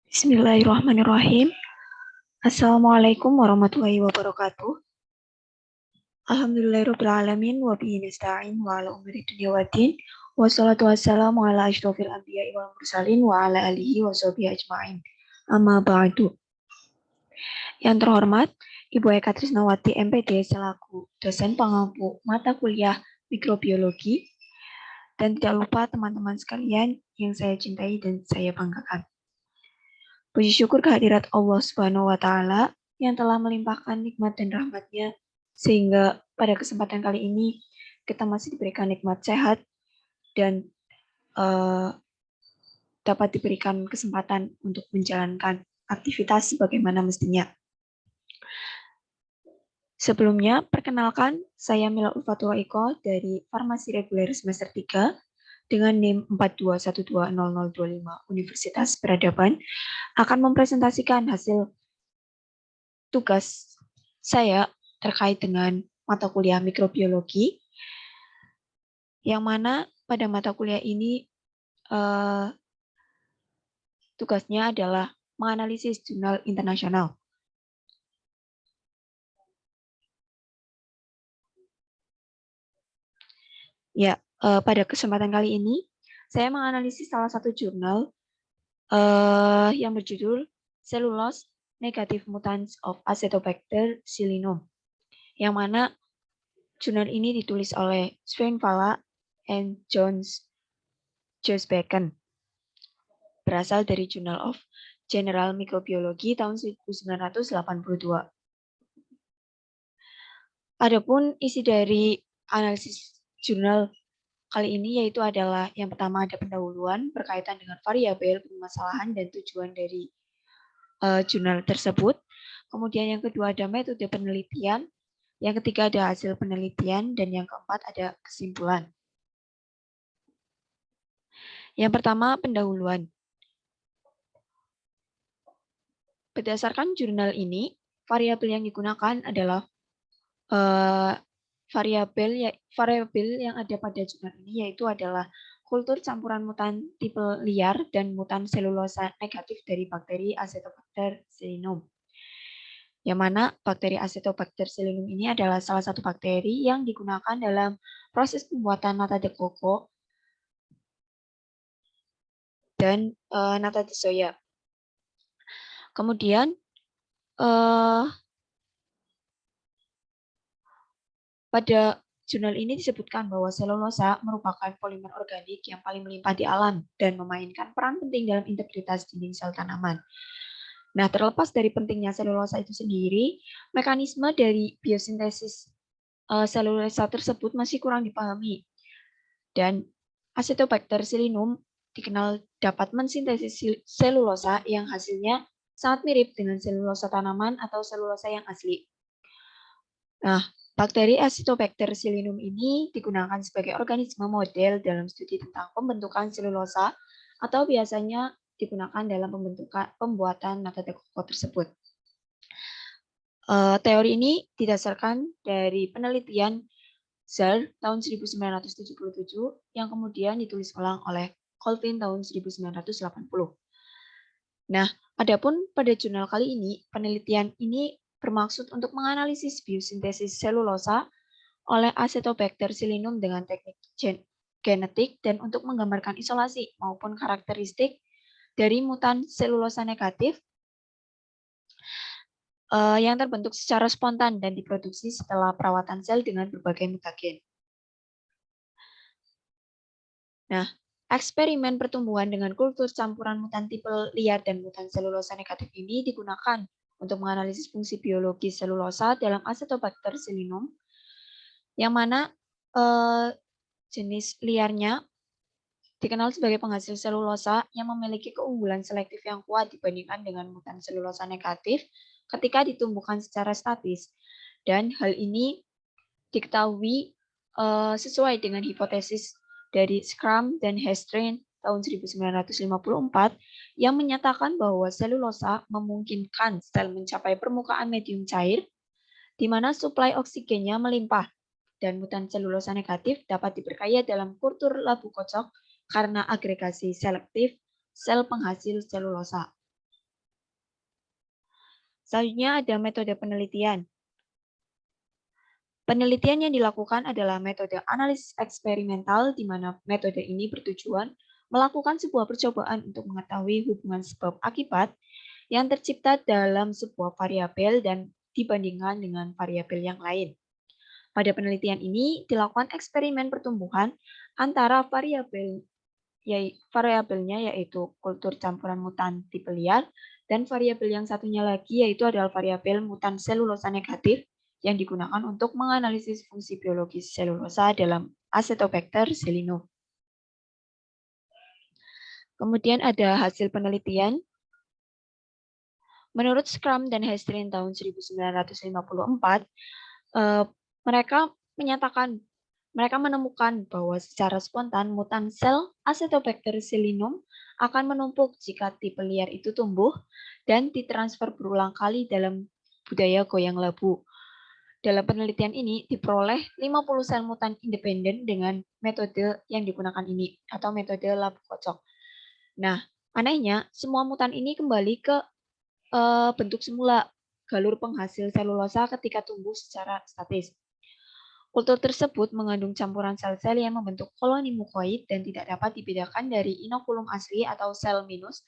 Bismillahirrahmanirrahim. Assalamualaikum warahmatullahi wabarakatuh. Alhamdulillahirrahmanirrahim. Wa bihi nasta'in wa ala umuri dunya waddin. Wassalatu wassalamu ala asyrofil anbiya'i wal mursalin wa ala alihi wa sahbihi ajma'in. Amma ba'du. Yang terhormat, Ibu Eka Trisnawati MPD selaku dosen pengampu mata kuliah mikrobiologi, dan tidak lupa teman-teman sekalian yang saya cintai dan saya banggakan. Puji syukur kehadirat Allah Subhanahu wa Ta'ala yang telah melimpahkan nikmat dan rahmat-Nya, sehingga pada kesempatan kali ini kita masih diberikan nikmat sehat dan dapat diberikan kesempatan untuk menjalankan aktivitas sebagaimana mestinya. Sebelumnya, perkenalkan, saya Mila Ulfatul Iko dari Farmasi Reguler semester 3 dengan NIM 42120025 Universitas Peradaban akan mempresentasikan hasil tugas saya terkait dengan mata kuliah mikrobiologi, yang mana pada mata kuliah ini tugasnya adalah menganalisis jurnal internasional. Ya, pada kesempatan kali ini saya menganalisis salah satu jurnal yang berjudul Cellulose Negative Mutants of Acetobacter Psillinum, yang mana jurnal ini ditulis oleh Svein Valla and Josh Bacon, berasal dari Journal of General Microbiology tahun 1982. Adapun isi dari analisis jurnal kali ini yaitu adalah yang pertama ada pendahuluan berkaitan dengan variabel, permasalahan, dan tujuan dari jurnal tersebut. Kemudian yang kedua ada metode penelitian, yang ketiga ada hasil penelitian, dan yang keempat ada kesimpulan. Yang pertama pendahuluan. Berdasarkan jurnal ini, variabel yang digunakan adalah variabel yang ada pada jurnal ini yaitu adalah kultur campuran mutan tipe liar dan mutan selulosa negatif dari bakteri Acetobacter Psillinum. Yang mana bakteri Acetobacter Psillinum ini adalah salah satu bakteri yang digunakan dalam proses pembuatan nata de coco dan nata de soya. Kemudian pada jurnal ini disebutkan bahwa selulosa merupakan polimer organik yang paling melimpah di alam dan memainkan peran penting dalam integritas dinding sel tanaman. Nah, terlepas dari pentingnya selulosa itu sendiri, mekanisme dari biosintesis selulosa tersebut masih kurang dipahami. Dan Acetobacter Psillinum dikenal dapat mensintesis selulosa yang hasilnya sangat mirip dengan selulosa tanaman atau selulosa yang asli. Nah, bakteri Acetobacter Psillinum ini digunakan sebagai organisme model dalam studi tentang pembentukan selulosa atau biasanya digunakan dalam pembuatan nata de coco tersebut. Teori ini didasarkan dari penelitian Searle tahun 1977 yang kemudian ditulis ulang oleh Colvin tahun 1980. Nah, adapun pada jurnal kali ini, penelitian ini bermaksud untuk menganalisis biosintesis selulosa oleh Acetobacter Psillinum dengan teknik genetik dan untuk menggambarkan isolasi maupun karakteristik dari mutan selulosa negatif yang terbentuk secara spontan dan diproduksi setelah perawatan sel dengan berbagai mutagen. Nah, eksperimen pertumbuhan dengan kultur campuran mutan tipe liar dan mutan selulosa negatif ini digunakan untuk menganalisis fungsi biologis selulosa dalam Acetobacter Psillinum, yang mana jenis liarnya dikenal sebagai penghasil selulosa yang memiliki keunggulan selektif yang kuat dibandingkan dengan mutan selulosa negatif ketika ditumbuhkan secara statis. Dan hal ini diketahui sesuai dengan hipotesis dari Schramm dan Hestrin tahun 1954 yang menyatakan bahwa selulosa memungkinkan sel mencapai permukaan medium cair di mana suplai oksigennya melimpah dan mutan selulosa negatif dapat diperkaya dalam kultur labu kocok karena agregasi selektif sel penghasil selulosa. Selanjutnya ada metode penelitian. Penelitian yang dilakukan adalah metode analisis eksperimental, di mana metode ini bertujuan melakukan sebuah percobaan untuk mengetahui hubungan sebab akibat yang tercipta dalam sebuah variabel dan dibandingkan dengan variabel yang lain. Pada penelitian ini dilakukan eksperimen pertumbuhan antara variabelnya yaitu kultur campuran mutan tipe liar, dan variabel yang satunya lagi yaitu adalah variabel mutan selulosa negatif yang digunakan untuk menganalisis fungsi biologis selulosa dalam Acetobacter selinum. Kemudian ada hasil penelitian. Menurut Scrum dan Hestrin tahun 1954, mereka menemukan bahwa secara spontan mutan sel Acetobacter selinum akan menumpuk jika tipe liar itu tumbuh dan ditransfer berulang kali dalam budaya goyang labu. Dalam penelitian ini diperoleh 50 sel mutan independen dengan metode yang digunakan ini atau metode labu kocok. Nah, anehnya semua mutan ini kembali ke bentuk semula, galur penghasil selulosa ketika tumbuh secara statis. Kultur tersebut mengandung campuran sel-sel yang membentuk koloni mukoid dan tidak dapat dibedakan dari inokulum asli atau sel minus,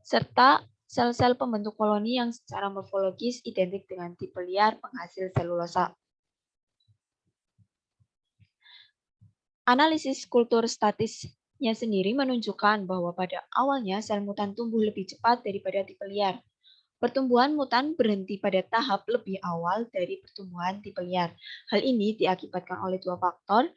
serta sel-sel pembentuk koloni yang secara morfologis identik dengan tipe liar penghasil selulosa. Analisis kultur statisnya sendiri menunjukkan bahwa pada awalnya sel mutan tumbuh lebih cepat daripada tipe liar. Pertumbuhan mutan berhenti pada tahap lebih awal dari pertumbuhan tipe liar. Hal ini diakibatkan oleh dua faktor,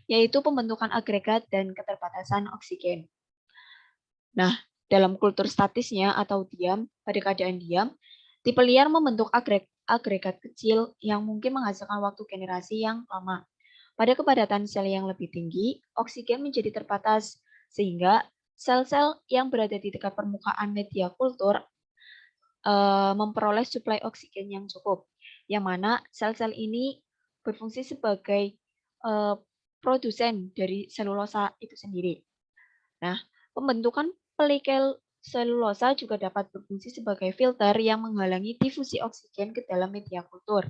yaitu pembentukan agregat dan keterbatasan oksigen. Nah, dalam kultur statisnya atau diam, pada keadaan diam, tipe liar membentuk agregat kecil yang mungkin menghasilkan waktu generasi yang lama. Pada kepadatan sel yang lebih tinggi, oksigen menjadi terbatas, sehingga sel-sel yang berada di dekat permukaan media kultur memperoleh suplai oksigen yang cukup, yang mana sel-sel ini berfungsi sebagai produsen dari selulosa itu sendiri. Nah, pembentukan pelikel selulosa juga dapat berfungsi sebagai filter yang menghalangi difusi oksigen ke dalam media kultur.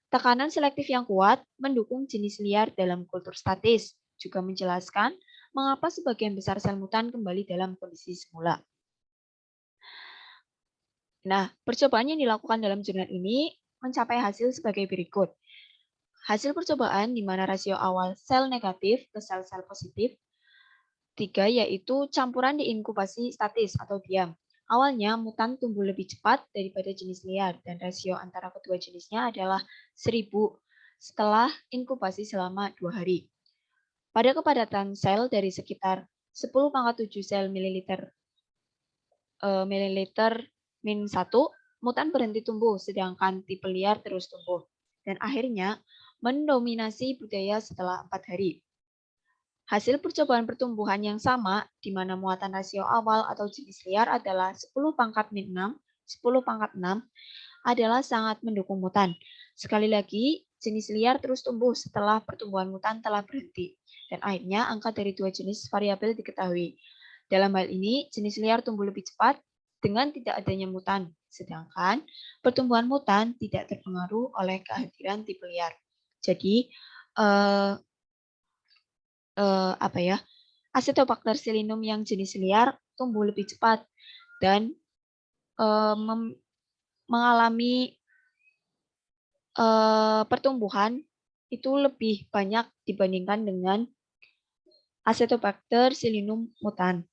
Tekanan selektif yang kuat mendukung jenis liar dalam kultur statis, juga menjelaskan mengapa sebagian besar sel mutan kembali dalam kondisi semula. Nah, percobaan yang dilakukan dalam jurnal ini mencapai hasil sebagai berikut. Hasil percobaan di mana rasio awal sel negatif ke sel-sel positif 3, yaitu campuran diinkubasi statis atau diam. Awalnya mutan tumbuh lebih cepat daripada jenis liar dan rasio antara kedua jenisnya adalah 1000 setelah inkubasi selama 2 hari. Pada kepadatan sel dari sekitar 10⁻7 sel mililiter min 1, mutan berhenti tumbuh sedangkan tipe liar terus tumbuh dan akhirnya mendominasi budaya setelah 4 hari. Hasil percobaan pertumbuhan yang sama, di mana muatan rasio awal atau jenis liar adalah 10⁻6, 10⁻6 adalah sangat mendukung mutan. Sekali lagi, jenis liar terus tumbuh setelah pertumbuhan mutan telah berhenti, dan akhirnya angka dari dua jenis variabel diketahui. Dalam hal ini, jenis liar tumbuh lebih cepat dengan tidak adanya mutan, sedangkan pertumbuhan mutan tidak terpengaruh oleh kehadiran tipe liar. Jadi, Acetobacter selinum yang jenis liar tumbuh lebih cepat dan mengalami pertumbuhan itu lebih banyak dibandingkan dengan Acetobacter selinum mutan.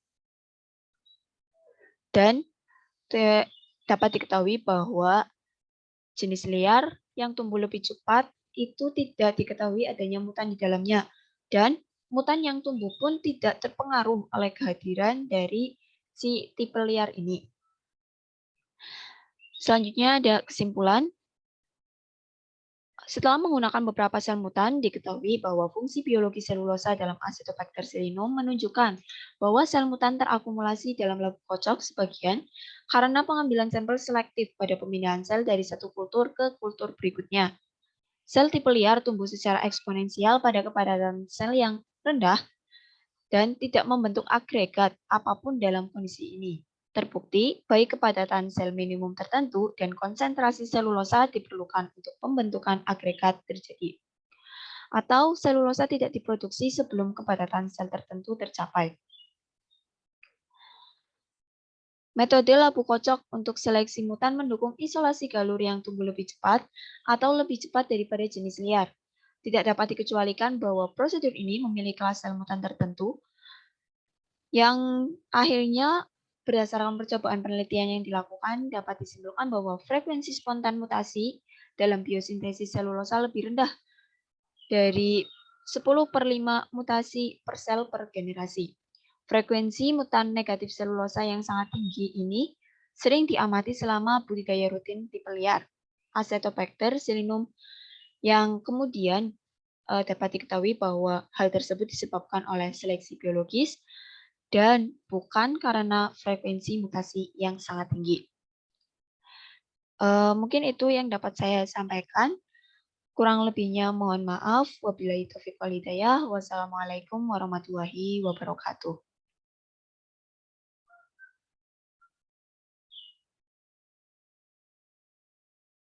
Dan dapat diketahui bahwa jenis liar yang tumbuh lebih cepat itu tidak diketahui adanya mutan di dalamnya, dan mutan yang tumbuh pun tidak terpengaruh oleh kehadiran dari si tipe liar ini. Selanjutnya ada kesimpulan. Setelah menggunakan beberapa sel mutan, diketahui bahwa fungsi biologi selulosa dalam Acetobacter selinum menunjukkan bahwa sel mutan terakumulasi dalam labu kocok sebagian karena pengambilan sampel selektif pada pemindahan sel dari satu kultur ke kultur berikutnya. Sel tipe liar tumbuh secara eksponensial pada kepadatan sel yang rendah dan tidak membentuk agregat apapun dalam kondisi ini. Terbukti, baik kepadatan sel minimum tertentu dan konsentrasi selulosa diperlukan untuk pembentukan agregat terjadi. Atau selulosa tidak diproduksi sebelum kepadatan sel tertentu tercapai. Metode labu kocok untuk seleksi mutan mendukung isolasi galur yang tumbuh lebih cepat atau lebih cepat daripada jenis liar. Tidak dapat dikecualikan bahwa prosedur ini memilih kelas sel mutan tertentu yang akhirnya berdasarkan percobaan penelitian yang dilakukan dapat disimpulkan bahwa frekuensi spontan mutasi dalam biosintesis selulosa lebih rendah dari 10/5 mutasi per sel per generasi. Frekuensi mutan negatif selulosa yang sangat tinggi ini sering diamati selama budidaya rutin tipe liar, Acetobacter psilynum, yang kemudian dapat diketahui bahwa hal tersebut disebabkan oleh seleksi biologis dan bukan karena frekuensi mutasi yang sangat tinggi. Mungkin itu yang dapat saya sampaikan. Kurang lebihnya mohon maaf. Wabillahi taufiq wal hidayah. Wassalamualaikum warahmatullahi wabarakatuh.